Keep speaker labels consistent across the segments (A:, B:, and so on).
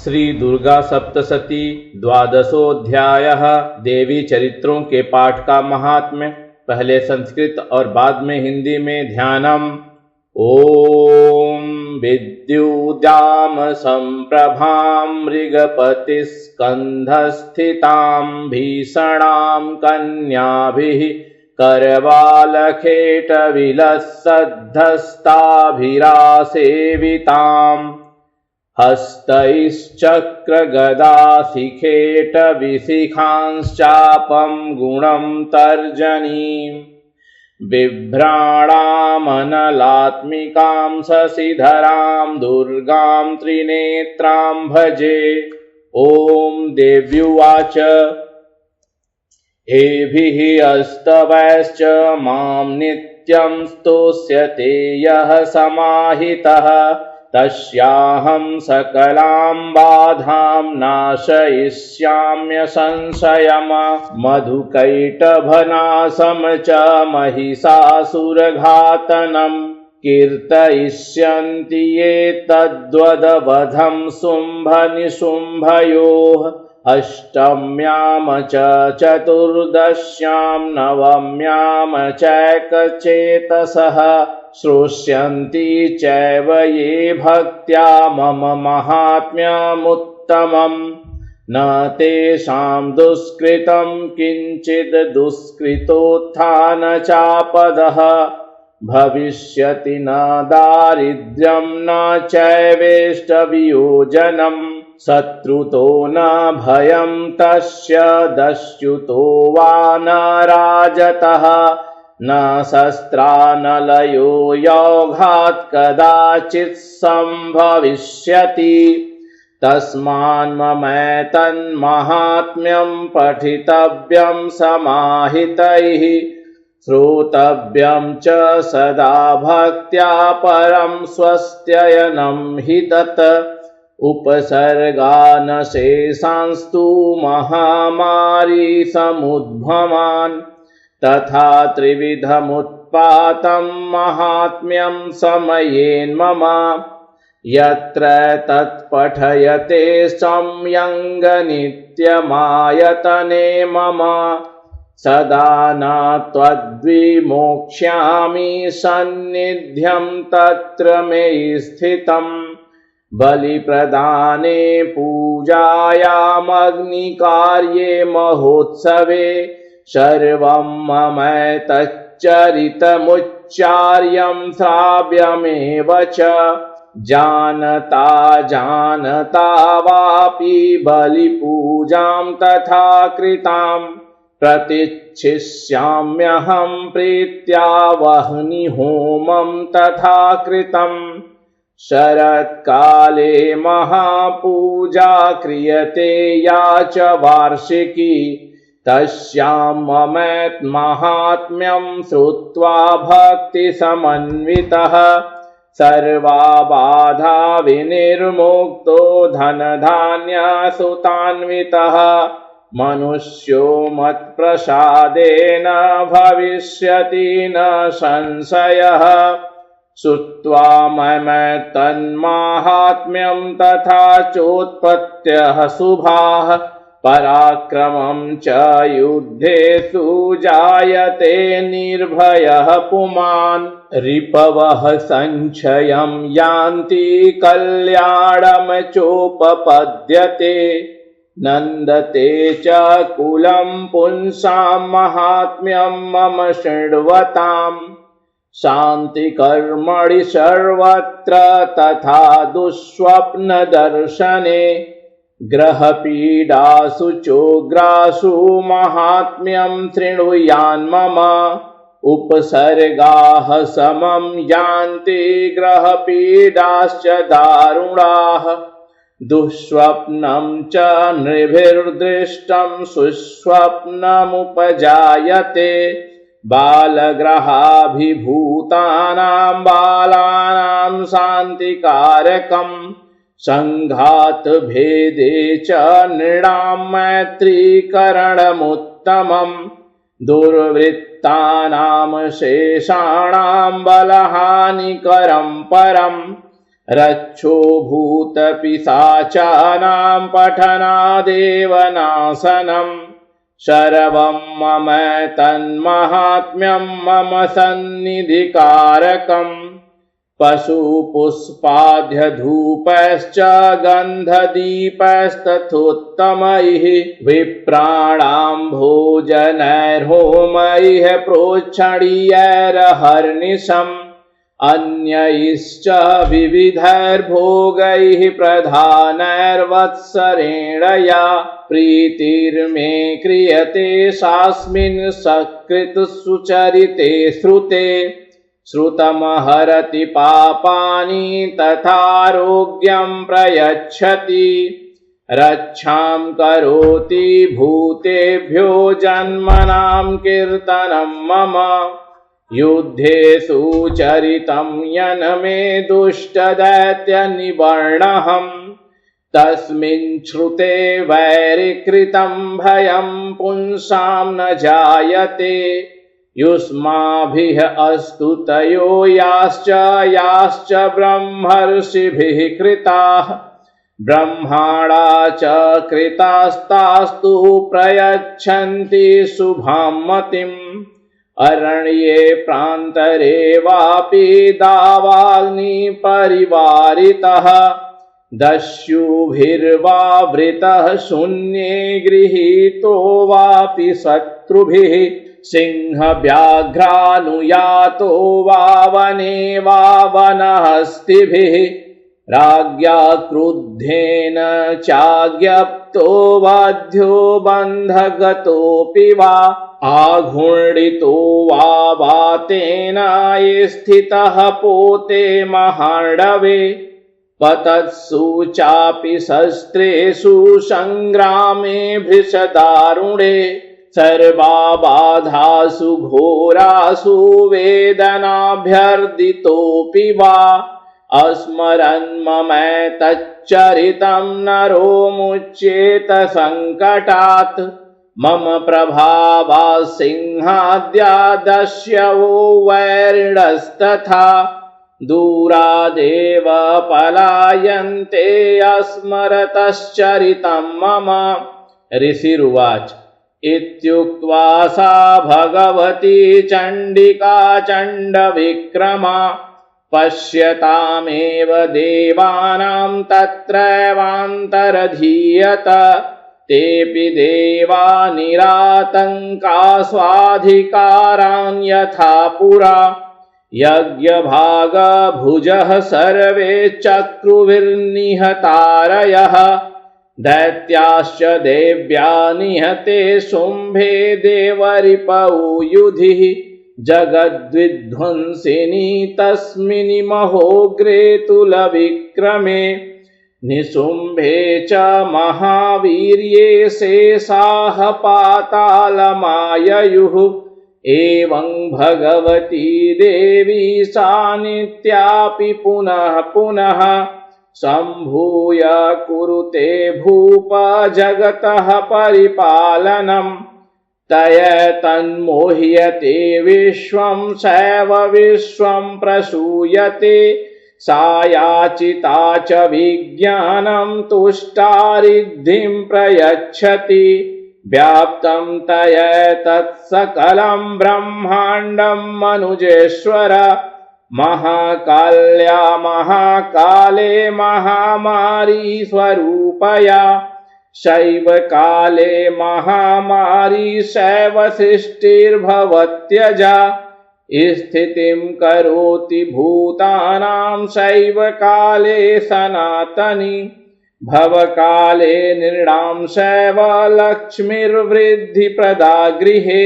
A: श्री दुर्गा सप्तशती द्वादशोऽध्यायः। देवी चरित्रों के पाठ का महात्म्य। पहले संस्कृत और बाद में हिंदी में ध्यानम। ओम विद्युदाम संप्रभां मृगपतिस्कन्धस्थितां भीषणां कन्याभिः करवालखेटविलसद्धस्ताभिरासेविताम् हस्तैश्चक्रगदाशिखेटविशिखांश्चापं गुणं तर्जनीं बिभ्राणामनलात्मिकां शशिधरां दुर्गां त्रिनेत्रां भजे। ॐ देव्युवाच एभिः अस्तवैश्च मां नित्यं स्तोष्यते यः समाहितः तस्याहं सकलां बाधां नाशयिष्याम्यसंशयम्। मधुकैटभनाशं च महिषासुरघातनं कीर्तयिष्यन्ति ये तद्वद्वधं शुम्भनिशुम्भयोः। अष्टम्यां च चतुर्दश्यां नवम्यां चैकचेतसः श्रोष्यन्ति चैव ये भक्त्या मम महात्म्यमुत्तमम्। न तेषां दुष्कृतं किञ्चित् दुष्कृतोत्थानचापदः भविष्यति न दारिद्र्यं न चैवेष्टवियोजनम्। शत्रुतो न भयं तस्य दस्युतो वा न राजतः न शस्त्रानलयो यौघात् कदाचित् सम्भविष्यति। तस्मान्ममैतन्माहात्म्यं पठितव्यं समाहितैः श्रोतव्यं च सदा भक्त्या परं स्वस्त्ययनं हि तत्। उपसर्गानशेषांस्तु महामारी समुद्भवान् तथा त्रिविधमुत्पातं माहात्म्यं समयेन्मम। यत्र तत्पठयते संयङ्गनित्यमायतने मम सदा न त्वद्विमोक्ष्यामि सन्निध्यं तत्र मे स्थितम्। बलिप्रदाने पूजायामग्निकार्ये महोत्सवे सर्वं ममैतच्चरितमुच्चार्यं श्राव्यमेव च। जानता जानता वापि बलिपूजां तथा कृतां प्रतिच्छिष्याम्यहं प्रीत्या वह्निहोमं तथा कृतम्। शरत्काले महापूजा क्रियते या च वार्षिकी तस्यां ममैतन्माहात्म्यं श्रुत्वा भक्तिसमन्वितः सर्वा बाधा विनिर्मुक्तो धनधान्यसुतान्वितः। मनुष्यो मत्प्रसादेन भविष्यति न संशयः। श्रुत्वा ममैतन्माहात्म्यं तथा चोत्पत्त्यः शुभाः पराक्रमं च युद्धेषु जायते निर्भयः पुमान्। रिपवः संक्षयं यान्ति कल्याणं चोपपद्यते नन्दते च कुलं पुंसां माहात्म्यं मम शृण्वताम्। शान्तिकर्मणि सर्वत्र तथा दुःस्वप्नदर्शने ग्रहपीडासु चोग्रासु माहात्म्यं शृणुयान्मम। उपसर्गाः समं यान्ति ग्रहपीडाश्च दारुणाः दुःस्वप्नं च नृभिर्दृष्टं सुस्वप्नमुपजायते। बालग्रहाभिभूतानां बालानां शान्तिकारकम् संघातभेदे च नृणां मैत्रीकरणमुत्तमम्। दुर्वृत्तानां शेषाणां बलहानिकरं परम् रक्षो भूतपिशाचानां पठनादेव नाशनम् सर्वं मम तन्माहात्म्यं मम सन्निधिकारकम् पशुपुष्पाद्यधूपश्च गन्धदीपस्तथोत्तमैः विप्राणां भोजनैर्होमैः प्रोक्षणीयैरहर्निशम् अन्यैश्च विविधैर्भोगैः प्रधानैर्वत्सरेण या प्रीतिर्मे क्रियते सास्मिन् सकृत्सुचरिते श्रुते श्रुतमहरति पापानि तथारोग्यं प्रयच्छति रक्षां करोति भूतेभ्यो जन्मनां कीर्तनं मम युद्धेषु चरितं यन्मे दुष्टदैत्यनिवर्णहम् तस्मिन् श्रुते वैरिकृतं भयं पुंसां न जायते युष्माभिः अस्तुतयो याश्च ब्रह्मर्षिभिः कृताः ब्रह्माणा च कृतास्तास्तु प्रयच्छन्ति शुभां मतिम् अरण्ये प्रान्तरे वापि दावाग्निपरिवारितः दस्युभिर्वावृतः शून्ये गृहीतो वापि शत्रुभिः सिंहव्याघ्रानुयातो वा वने वा वनहस्तिभिः राज्ञा क्रुद्धेन चाज्ञप्तो वध्यो बन्धगतोऽपि वा आघूर्णितो वा वातेन स्थितः पोते महार्णवे पतत्सु चापि शस्त्रेषु संग्रामे भृशदारुणे सर्वाबाधासु घोरासु वेदनाभ्यर्दितोऽपि वा अस्मरन् मम तच्चरितं नरो मुच्येत सङ्कटात् मम प्रभावा सिंहाद्यादस्यवो वैरिणस्तथा दूरादेव पलायन्ते अस्मरतश्चरितं मम ऋषिरुवाच इत्युक्त्वा सा भगवती चण्डिका चण्डविक्रमा पश्यतामेव देवानां तत्रैवान्तरधीयत तेऽपि देवा निरातङ्का स्वाधिकारान् यथा पुरा यज्ञभागभुजः सर्वे चक्रुर्निहतारयः दैत्याश्च देव्या निहते शुम्भे देवरिपौयुधिः जगद्विध्वंसिनी तस्मिन् महोग्रे तुलविक्रमे निशुम्भे च महावीर्ये शेषाः पातालमाययुः एवं भगवती देवी सा नित्यापि पुनः पुनः सम्भूय कुरुते भूप जगतः परिपालनम् तया तन्मोह्यते विश्वं सैव विश्वं प्रसूयते सा याचिता च विज्ञानं तुष्टारिद्धिं प्रयच्छति व्याप्तं तया तत्सकलं ब्रह्माण्डं मनुजेश्वर महाकाल्या महाकाले महामारी स्वरूपया शैव काले महामारी शैव सृष्टिर्भवत्यजा स्थितिं करोति भूतानां शैव काले सनातनी भवकाले नृणां शैव लक्ष्मीर्वृद्धिप्रदा गृहे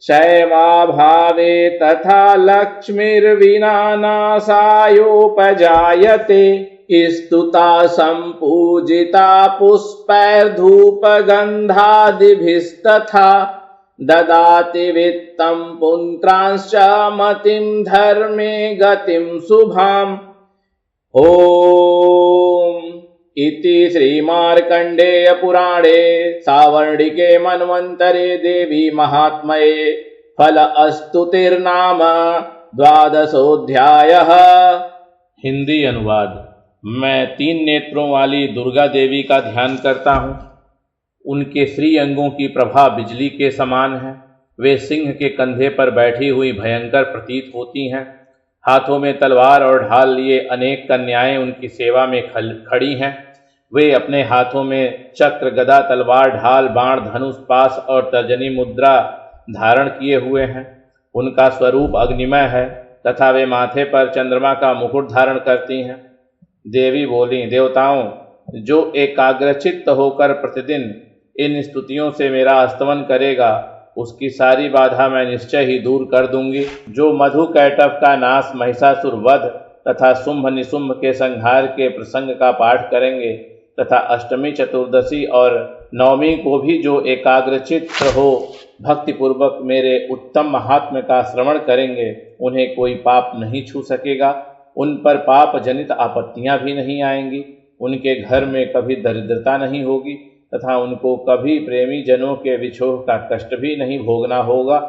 A: शैवाभावे तथा लक्ष्मीर्विना नाशायोपजायते स्तुता सम्पूजिता पुष्पैर्धूपगन्धादिभिस्तथा ददाति वित्तं पुत्रांश्च मतिं धर्मे गतिं शुभाम् ॐ इति श्रीमार्कण्डेय पुराणे सावर्णिके मन्वन्तरे देवी महात्म्ये फल स्तुतिर्नाम 12वाध्यायः। हिंदी अनुवाद। मैं 3 नेत्रों वाली दुर्गा देवी का ध्यान करता हूँ। उनके श्री अंगों की प्रभा बिजली के समान है। वे सिंह के कंधे पर बैठी हुई भयंकर प्रतीत होती हैं। हाथों में तलवार और ढाल लिए अनेक कन्याएं उनकी सेवा में खड़ी हैं। वे अपने हाथों में चक्र, गदा, तलवार, ढाल, बाण, धनुष, पाश और तर्जनी मुद्रा धारण किए हुए हैं। उनका स्वरूप अग्निमय है तथा वे माथे पर चंद्रमा का मुकुट धारण करती हैं। देवी बोली, देवताओं, जो एकाग्रचित्त होकर प्रतिदिन इन स्तुतियों से मेरा स्तवन करेगा, उसकी सारी बाधा मैं निश्चय ही दूर कर दूंगी। जो मधु कैटव का नाश, महिषासुर वध तथा शुंभ निशुंभ के संहार के प्रसंग का पाठ करेंगे तथा अष्टमी, चतुर्दशी और नवमी को भी जो एकाग्रचित्त हो भक्तिपूर्वक मेरे उत्तम महात्म्य का श्रवण करेंगे, उन्हें कोई पाप नहीं छू सकेगा। उन पर पाप जनित आपत्तियां भी नहीं आएंगी। उनके घर में कभी दरिद्रता नहीं होगी तथा उनको कभी प्रेमी जनों के विछोह का कष्ट भी नहीं भोगना होगा।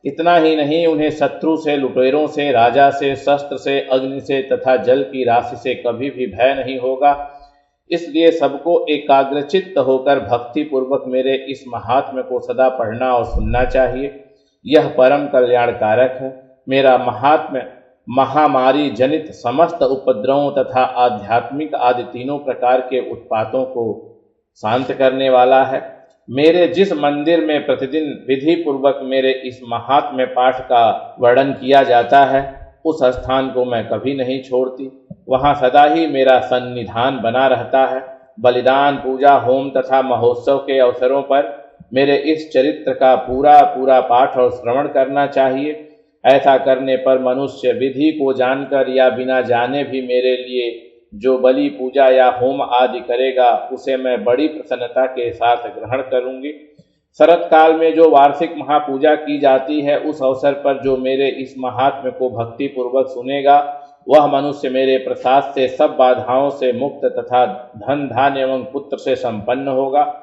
A: इतना ही नहीं, उन्हें शत्रु से, लुटेरों से, राजा से, शस्त्र से, अग्नि से तथा जल की राशि से कभी भी भय नहीं होगा। इसलिए सबको एकाग्रचित्त होकर भक्ति पूर्वक मेरे इस महात्म्य को सदा पढ़ना और सुनना चाहिए। यह परम कल्याणकारक है। मेरा महात्म्य महामारी जनित समस्त उपद्रवों तथा आध्यात्मिक आदि तीनों प्रकार के उत्पातों को शांत करने वाला है। मेरे जिस मंदिर में प्रतिदिन विधि पूर्वक मेरे इस महात्म्य पाठ का वर्णन किया जाता है, उस स्थान को मैं कभी नहीं छोड़ती। वहाँ सदा ही मेरा सन्निधान बना रहता है। बलिदान, पूजा, होम तथा महोत्सव के अवसरों पर मेरे इस चरित्र का पूरा पूरा पाठ और श्रवण करना चाहिए। ऐसा करने पर मनुष्य विधि को जानकर या बिना जाने भी मेरे लिए जो बलि, पूजा या होम आदि करेगा, उसे मैं बड़ी प्रसन्नता के साथ ग्रहण करूंगी। शरत काल में जो वार्षिक महापूजा की जाती है, उस अवसर पर जो मेरे इस महात्म्य को भक्ति पूर्वक सुनेगा, वह मनुष्य मेरे प्रसाद से सब बाधाओं से मुक्त तथा धन, धान्य एवं पुत्र से संपन्न होगा।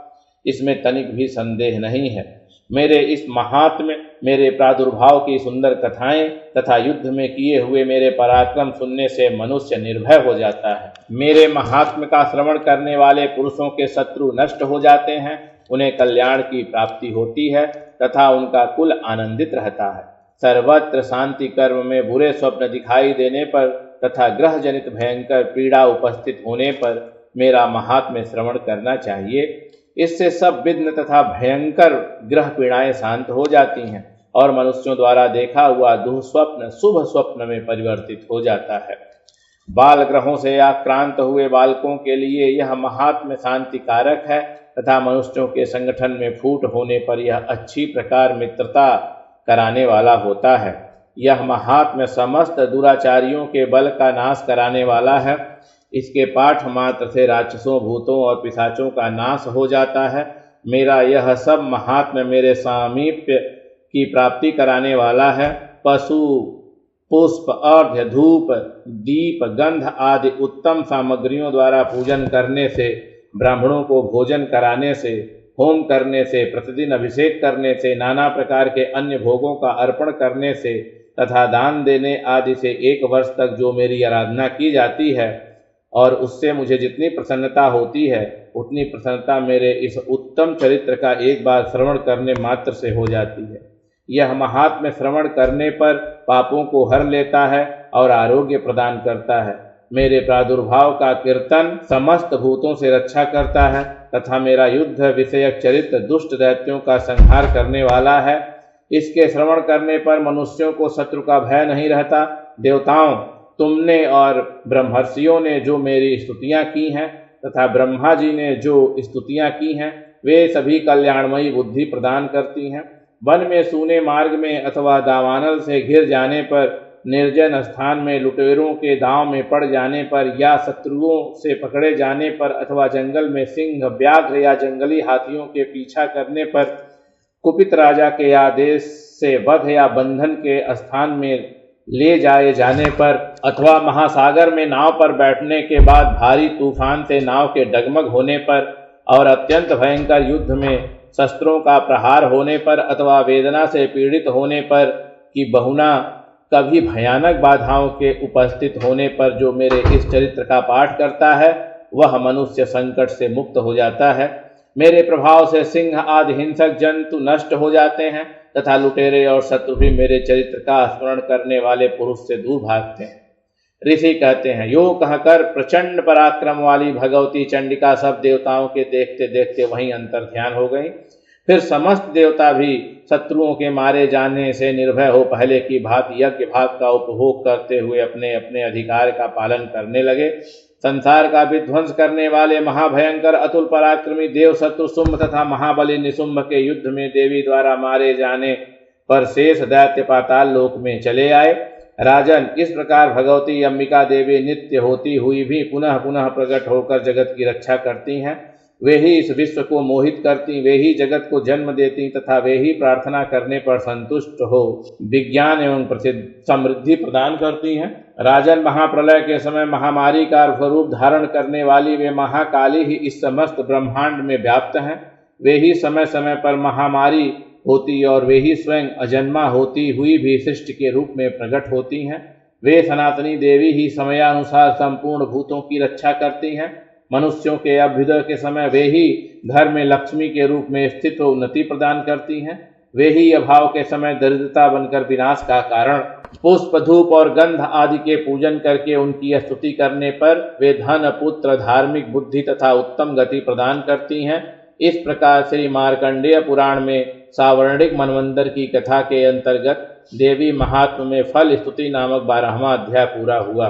A: इसमें तनिक भी संदेह नहीं है। मेरे इस महात्म्य, मेरे प्रादुर्भाव की सुंदर कथाएं तथा युद्ध में किए हुए मेरे पराक्रम सुनने से मनुष्य निर्भय हो जाता है। मेरे महात्म्य का श्रवण करने वाले पुरुषों के शत्रु नष्ट हो जाते हैं, उन्हें कल्याण की प्राप्ति होती है तथा उनका कुल आनंदित रहता है। सर्वत्र शांति कर्म में बुरे स्वप्न दिखाई देने पर तथा ग्रह जनित भयंकर पीड़ा उपस्थित होने पर मेरा महात्म्य श्रवण करना चाहिए। इससे सब विघ्न तथा भयंकर ग्रह पीड़ाएं शांत हो जाती हैं और मनुष्यों द्वारा देखा हुआ दुःस्वप्न शुभ स्वप्न में परिवर्तित हो जाता है। बाल ग्रहों से आक्रांत हुए बालकों के लिए यह महात्म्य शांति कारक है तथा मनुष्यों के संगठन में फूट होने पर यह अच्छी प्रकार मित्रता कराने वाला होता है। यह महात्म्य समस्त दुराचारियों के बल का नाश कराने वाला है। इसके पाठ मात्र से राक्षसों, भूतों और पिशाचों का नाश हो जाता है। मेरा यह सब महात्म्य मेरे सामीप्य की प्राप्ति कराने वाला है। पशु, पुष्प, अर्घ्य, धूप, दीप, गंध आदि उत्तम सामग्रियों द्वारा पूजन करने से, ब्राह्मणों को भोजन कराने से, होम करने से, प्रतिदिन अभिषेक करने से, नाना प्रकार के अन्य भोगों का अर्पण करने से तथा दान देने आदि से 1 वर्ष तक जो मेरी आराधना की जाती है और उससे मुझे जितनी प्रसन्नता होती है, उतनी प्रसन्नता मेरे इस उत्तम चरित्र का एक बार श्रवण करने मात्र से हो जाती है। यह महात्म्य श्रवण करने पर पापों को हर लेता है और आरोग्य प्रदान करता है। मेरे प्रादुर्भाव का कीर्तन समस्त भूतों से रक्षा करता है तथा मेरा युद्ध विषयक चरित्र दुष्ट दैत्यों का संहार करने वाला है। इसके श्रवण करने पर मनुष्यों को शत्रु का भय नहीं रहता। देवताओं, तुमने और ब्रह्मर्षियों ने जो मेरी स्तुतियां की हैं तथा ब्रह्मा जी ने जो स्तुतियां की हैं, वे सभी कल्याणमयी बुद्धि प्रदान करती हैं। वन में, सूने मार्ग में अथवा दावानल से घिर जाने पर, निर्जन स्थान में लुटेरों के दांव में पड़ जाने पर या शत्रुओं से पकड़े जाने पर अथवा जंगल में सिंह, व्याघ्र या जंगली हाथियों के पीछा करने पर, कुपित राजा के आदेश से वध या बंधन के स्थान में ले जाए जाने पर अथवा महासागर में नाव पर बैठने के बाद भारी तूफान से नाव के डगमग होने पर और अत्यंत भयंकर युद्ध में शस्त्रों का प्रहार होने पर अथवा वेदना से पीड़ित होने पर कि बहुना कभी भयानक बाधाओं के उपस्थित होने पर जो मेरे इस चरित्र का पाठ करता है वह मनुष्य संकट से मुक्त हो जाता है। मेरे प्रभाव से सिंह आदि हिंसक जंतु नष्ट हो जाते हैं तथा लुटेरे और शत्रु भी मेरे चरित्र का स्मरण करने वाले पुरुष से दूर भागते हैं। ऋषि कहते हैं, यो कहकर प्रचंड पराक्रम वाली भगवती चंडिका सब देवताओं के देखते देखते वहीं अंतर ध्यान हो गई। फिर समस्त देवता भी शत्रुओं के मारे जाने से निर्भय हो पहले की भांति यज्ञ भाग का उपभोग करते हुए अपने अपने अधिकार का पालन करने लगे। संसार का विध्वंस करने वाले महाभयंकर अतुल पराक्रमी देव शत्रु शुंभ तथा महाबली निशुंभ के युद्ध में देवी द्वारा मारे जाने पर शेष दैत्य पाताल लोक में चले आए। राजन, इस प्रकार भगवती अंबिका देवी नित्य होती हुई भी पुनः पुनः प्रकट होकर जगत की रक्षा करती हैं। वे ही इस विश्व को मोहित करती, वे ही जगत को जन्म देती तथा वे ही प्रार्थना करने पर संतुष्ट हो विज्ञान एवं समृद्धि प्रदान करती हैं। राजन, महाप्रलय के समय महामारी का स्वरूप धारण करने वाली वे महाकाली ही इस समस्त ब्रह्मांड में व्याप्त हैं। वे ही समय समय पर महामारी होती और वे ही स्वयं अजन्मा होती हुई भी सृष्टि के रूप में प्रकट होती हैं। वे सनातनी देवी ही समयानुसार संपूर्ण भूतों की रक्षा करती हैं। मनुष्यों के अभ्युदय के समय वे ही घर में लक्ष्मी के रूप में स्थित उन्नति प्रदान करती हैं। वे ही अभाव के समय दरिद्रता बनकर विनाश का कारण। पुष्प, धूप और गंध आदि के पूजन करके उनकी स्तुति करने पर वे धन, पुत्र, धार्मिक बुद्धि तथा उत्तम गति प्रदान करती हैं। इस प्रकार श्री मार्कंडेय पुराण में सावर्णिक मनवंतर की कथा के अंतर्गत देवी महात्म्य में फल स्तुति नामक 12वां अध्याय पूरा हुआ।